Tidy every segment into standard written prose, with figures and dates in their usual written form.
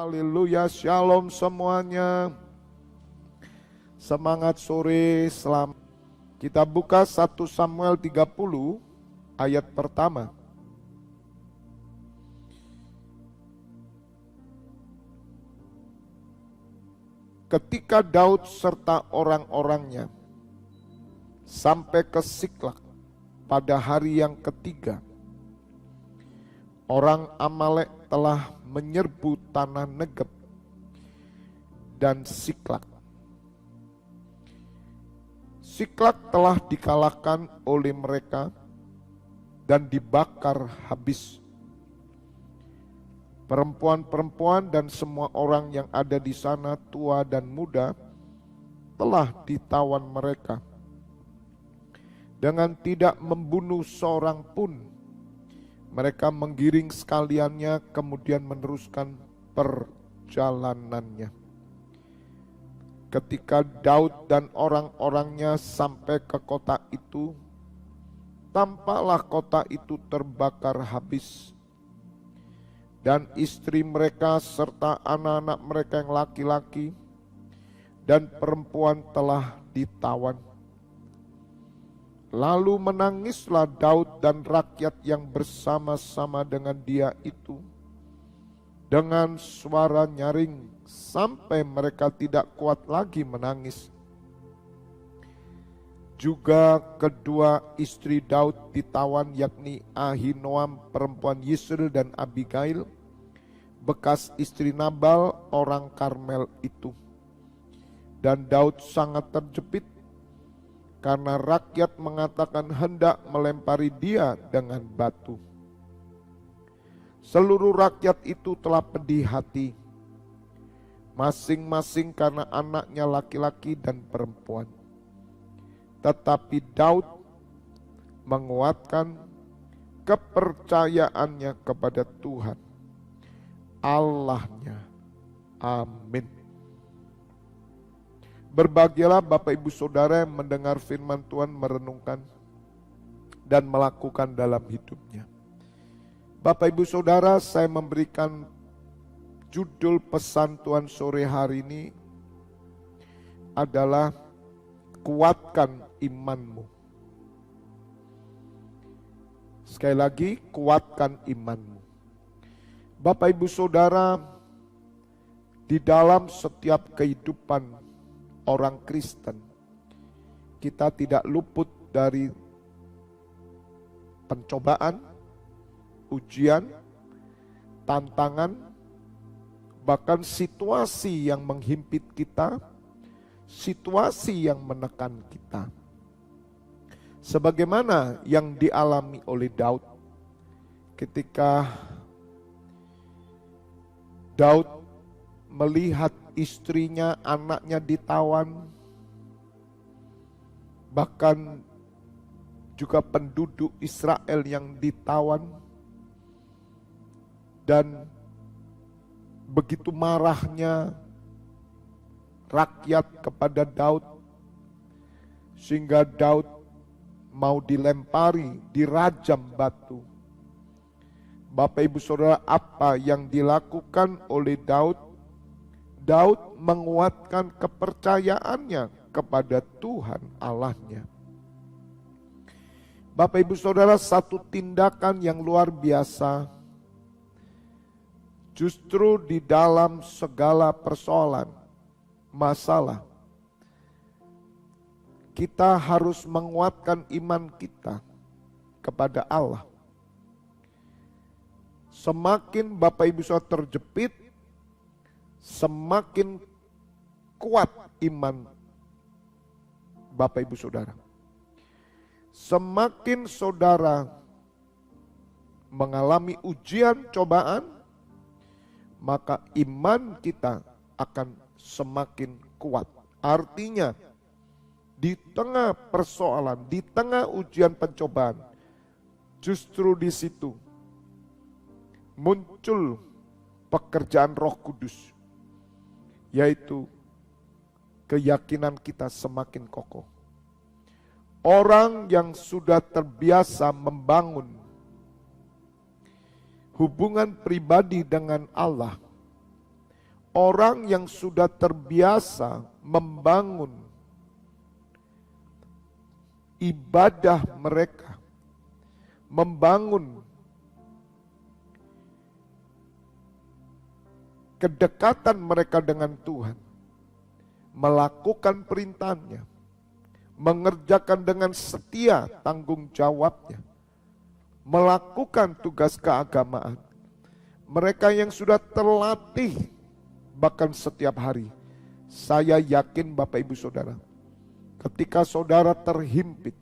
Haleluya, shalom semuanya. Semangat sore, selamat. Kita buka 1 Samuel 30 ayat pertama. Ketika Daud serta orang-orangnya sampai ke Siklak pada hari yang ketiga, orang Amalek telah menyerbu tanah Negeb dan Siklak. Siklak telah dikalahkan oleh mereka dan dibakar habis. Perempuan-perempuan dan semua orang yang ada di sana, tua dan muda, telah ditawan mereka dengan tidak membunuh seorang pun. Mereka menggiring sekaliannya, kemudian meneruskan perjalanannya. Ketika Daud dan orang-orangnya sampai ke kota itu, tampaklah kota itu terbakar habis. Dan istri mereka serta anak-anak mereka yang laki-laki dan perempuan telah ditawan. Lalu menangislah Daud dan rakyat yang bersama-sama dengan dia itu dengan suara nyaring sampai mereka tidak kuat lagi menangis. Juga kedua istri Daud ditawan, yakni Ahinoam perempuan Yisrael dan Abigail, bekas istri Nabal orang Karmel itu. Dan Daud sangat terjepit karena rakyat mengatakan hendak melempari dia dengan batu. Seluruh rakyat itu telah pedih hati, masing-masing karena anaknya laki-laki dan perempuan. Tetapi Daud menguatkan kepercayaannya kepada Tuhan Allahnya. Amin. Berbahagialah Bapak Ibu Saudara yang mendengar firman Tuhan, merenungkan dan melakukan dalam hidupnya. Bapak Ibu Saudara, saya memberikan judul pesan Tuhan sore hari ini adalah kuatkan imanmu. Sekali lagi, kuatkan imanmu. Bapak Ibu Saudara, di dalam setiap kehidupan orang Kristen, kita tidak luput dari pencobaan, ujian, tantangan, bahkan situasi yang menghimpit kita, situasi yang menekan kita. Sebagaimana yang dialami oleh Daud ketika Daud melihat istrinya, anaknya ditawan, bahkan juga penduduk Israel yang ditawan, dan begitu marahnya rakyat kepada Daud sehingga Daud mau dilempari, dirajam batu. Bapak Ibu Saudara, apa yang dilakukan oleh Daud? Daud menguatkan kepercayaannya kepada Tuhan Allahnya. Bapak Ibu Saudara, satu tindakan yang luar biasa. Justru di dalam segala persoalan, masalah, kita harus menguatkan iman kita kepada Allah. Semakin Bapak Ibu Saudara terjepit, semakin kuat iman Bapak Ibu Saudara. Semakin saudara mengalami ujian, cobaan, maka iman kita akan semakin kuat. Artinya, di tengah persoalan, di tengah ujian pencobaan, justru di situ muncul pekerjaan Roh Kudus, yaitu keyakinan kita semakin kokoh. Orang yang sudah terbiasa membangun hubungan pribadi dengan Allah, orang yang sudah terbiasa membangun ibadah mereka, membangun kedekatan mereka dengan Tuhan, melakukan perintahnya, mengerjakan dengan setia tanggung jawabnya, melakukan tugas keagamaan. Mereka yang sudah terlatih bahkan setiap hari, saya yakin Bapak Ibu Saudara, ketika saudara terhimpit,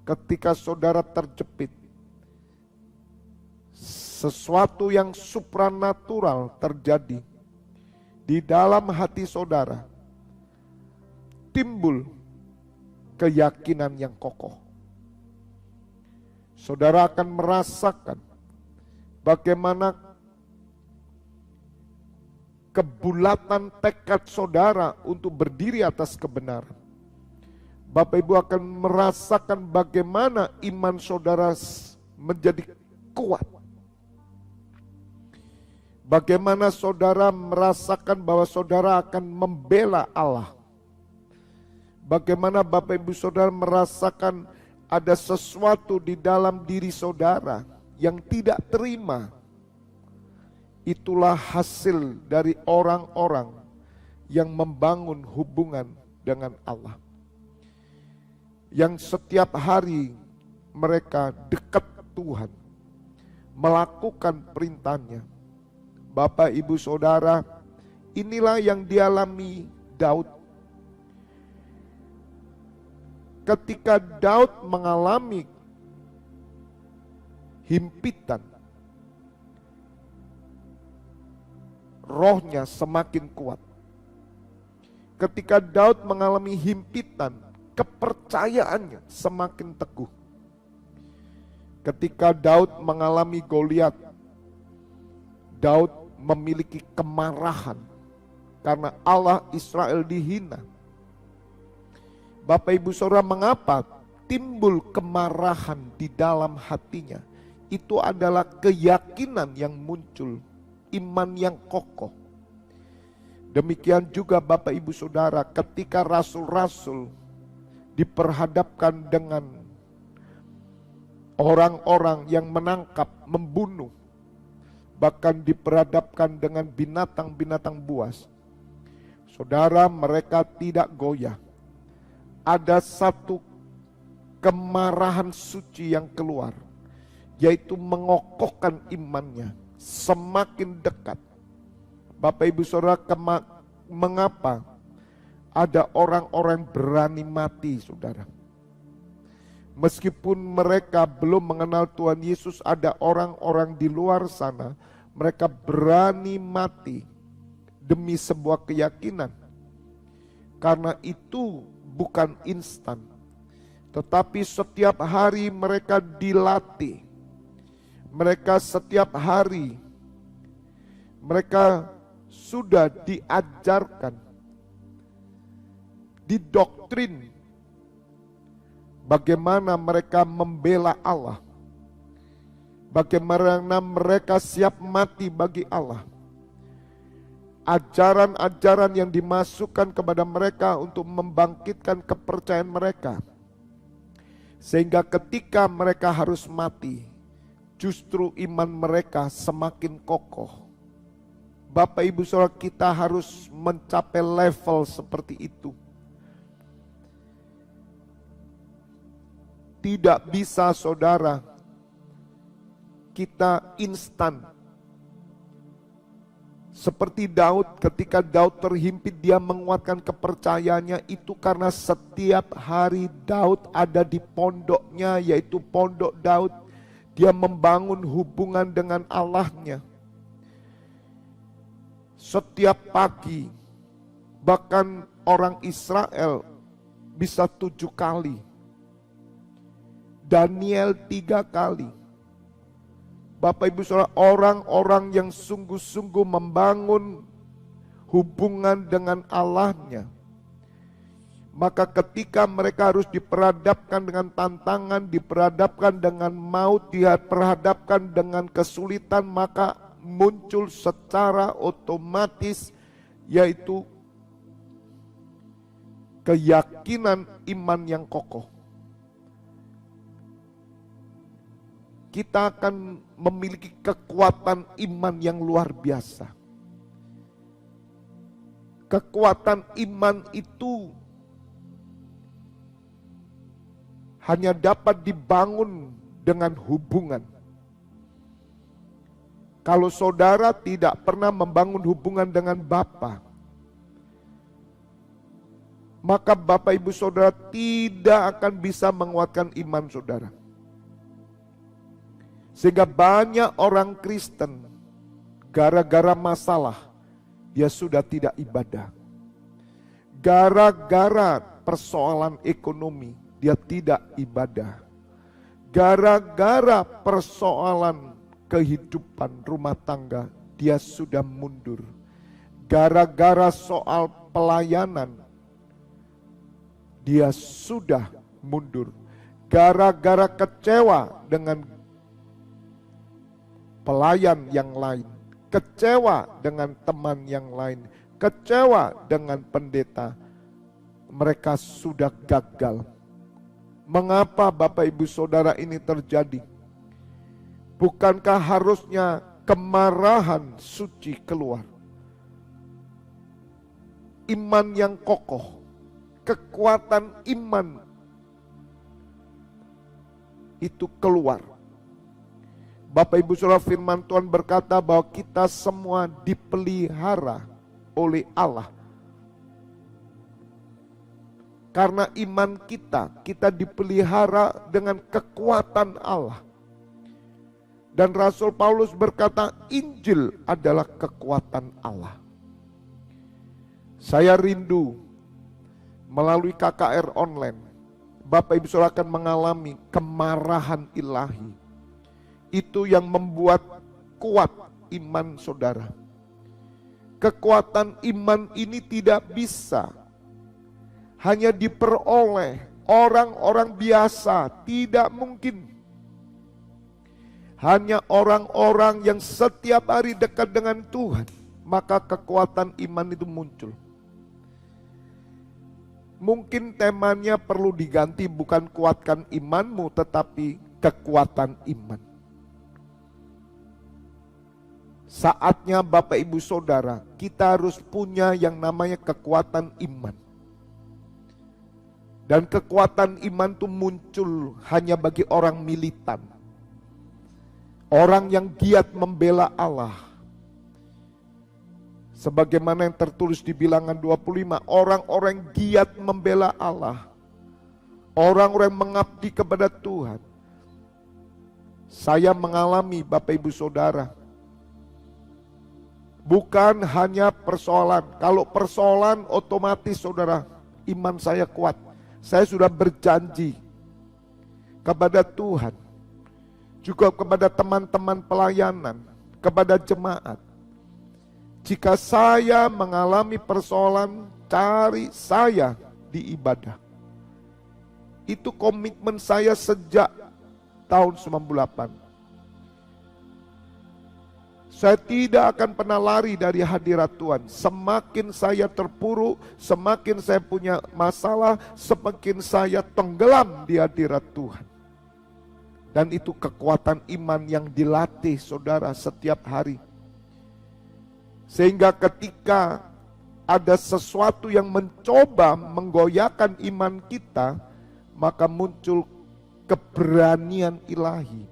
ketika saudara terjepit, sesuatu yang supranatural terjadi di dalam hati saudara, timbul keyakinan yang kokoh. Saudara akan merasakan bagaimana kebulatan tekad saudara untuk berdiri atas kebenaran. Bapak Ibu akan merasakan bagaimana iman saudara menjadi kuat. Bagaimana saudara merasakan bahwa saudara akan membela Allah. Bagaimana Bapak Ibu Saudara merasakan ada sesuatu di dalam diri saudara yang tidak terima. Itulah hasil dari orang-orang yang membangun hubungan dengan Allah. Yang setiap hari mereka dekat Tuhan, melakukan perintahnya. Bapak Ibu Saudara, inilah yang dialami Daud. Ketika Daud mengalami himpitan, rohnya semakin kuat. Ketika Daud mengalami himpitan, kepercayaannya semakin teguh. Ketika Daud mengalami Goliat, Daud memiliki kemarahan karena Allah Israel dihina. Bapak Ibu Saudara, mengapa timbul kemarahan di dalam hatinya? Itu adalah keyakinan yang muncul, iman yang kokoh. Demikian juga Bapak Ibu Saudara, ketika rasul-rasul diperhadapkan dengan orang-orang yang menangkap, membunuh, bahkan diperhadapkan dengan binatang-binatang buas. Saudara, mereka tidak goyah. Ada satu kemarahan suci yang keluar, yaitu mengokohkan imannya semakin dekat. Bapak Ibu Saudara, mengapa ada orang-orang berani mati, saudara? Meskipun mereka belum mengenal Tuhan Yesus, ada orang-orang di luar sana, mereka berani mati demi sebuah keyakinan. Karena itu bukan instan, tetapi setiap hari mereka dilatih. Mereka setiap hari, mereka sudah diajarkan, didoktrin bagaimana mereka membela Allah, bagaimana mereka siap mati bagi Allah. Ajaran-ajaran yang dimasukkan kepada mereka untuk membangkitkan kepercayaan mereka, sehingga ketika mereka harus mati, justru iman mereka semakin kokoh. Bapak Ibu Saudara, kita harus mencapai level seperti itu. Tidak bisa saudara, kita instan. Seperti Daud, ketika Daud terhimpit, dia menguatkan kepercayaannya itu karena setiap hari Daud ada di pondoknya, yaitu pondok Daud. Dia membangun hubungan dengan Allahnya. Setiap pagi, bahkan orang Israel bisa 7 kali. Daniel 3 kali. Bapak Ibu Saudara, orang-orang yang sungguh-sungguh membangun hubungan dengan Allahnya, maka ketika mereka harus diperhadapkan dengan tantangan, diperhadapkan dengan maut, diperhadapkan dengan kesulitan, maka muncul secara otomatis yaitu keyakinan iman yang kokoh. Kita akan memiliki kekuatan iman yang luar biasa. Kekuatan iman itu hanya dapat dibangun dengan hubungan. Kalau saudara tidak pernah membangun hubungan dengan Bapa, maka Bapak Ibu Saudara tidak akan bisa menguatkan iman saudara. Sehingga banyak orang Kristen gara-gara masalah dia sudah tidak ibadah. Gara-gara persoalan ekonomi dia tidak ibadah. Gara-gara persoalan kehidupan rumah tangga dia sudah mundur. Gara-gara soal pelayanan dia sudah mundur. Gara-gara kecewa dengan pelayan yang lain, kecewa dengan teman yang lain, kecewa dengan pendeta, mereka sudah gagal. Mengapa Bapak Ibu Saudara ini terjadi? Bukankah harusnya kemarahan suci keluar? Iman yang kokoh, kekuatan iman itu keluar. Bapak Ibu Saudara, firman Tuhan berkata bahwa kita semua dipelihara oleh Allah. Karena iman kita dipelihara dengan kekuatan Allah. Dan Rasul Paulus berkata, Injil adalah kekuatan Allah. Saya rindu melalui KKR online, Bapak Ibu Saudara akan mengalami kemarahan ilahi. Itu yang membuat kuat iman saudara. Kekuatan iman ini tidak bisa hanya diperoleh orang-orang biasa, tidak mungkin. Hanya orang-orang yang setiap hari dekat dengan Tuhan, maka kekuatan iman itu muncul. Mungkin temanya perlu diganti, bukan kuatkan imanmu, tetapi kekuatan iman. Saatnya Bapak Ibu Saudara, kita harus punya yang namanya kekuatan iman. Dan kekuatan iman itu muncul hanya bagi orang militan. Orang yang giat membela Allah. Sebagaimana yang tertulis di Bilangan 25, orang-orang yang giat membela Allah. Orang-orang yang mengabdi kepada Tuhan. Saya mengalami Bapak Ibu Saudara. Bukan hanya persoalan. Kalau persoalan otomatis saudara, iman saya kuat. Saya sudah berjanji kepada Tuhan. Juga kepada teman-teman pelayanan, kepada jemaat. Jika saya mengalami persoalan, cari saya di ibadah. Itu komitmen saya sejak tahun 98. Saya tidak akan pernah lari dari hadirat Tuhan. Semakin saya terpuruk, semakin saya punya masalah, semakin saya tenggelam di hadirat Tuhan. Dan itu kekuatan iman yang dilatih saudara setiap hari. Sehingga ketika ada sesuatu yang mencoba menggoyahkan iman kita, maka muncul keberanian ilahi.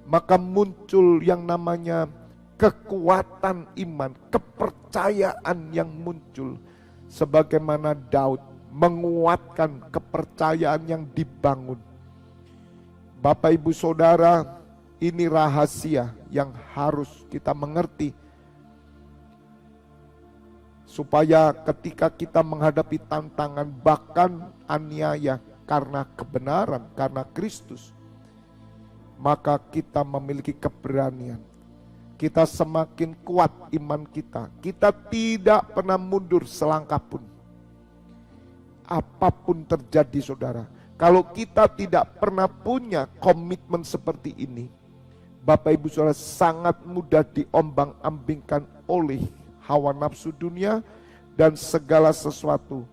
Maka muncul yang namanya kekuatan iman, kepercayaan yang muncul. Sebagaimana Daud menguatkan kepercayaan yang dibangun. Bapak Ibu Saudara, ini rahasia yang harus kita mengerti. Supaya ketika kita menghadapi tantangan, bahkan aniaya karena kebenaran, karena Kristus, maka kita memiliki keberanian. Kita semakin kuat iman kita. Kita tidak pernah mundur selangkah pun. Apapun terjadi saudara. Kalau kita tidak pernah punya komitmen seperti ini, Bapak Ibu Saudara, sangat mudah diombang-ambingkan oleh hawa nafsu dunia, dan segala sesuatu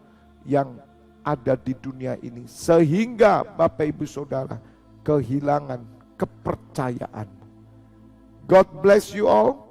yang ada di dunia ini. Sehingga Bapak Ibu Saudara kehilangan kepercayaan. God bless you all.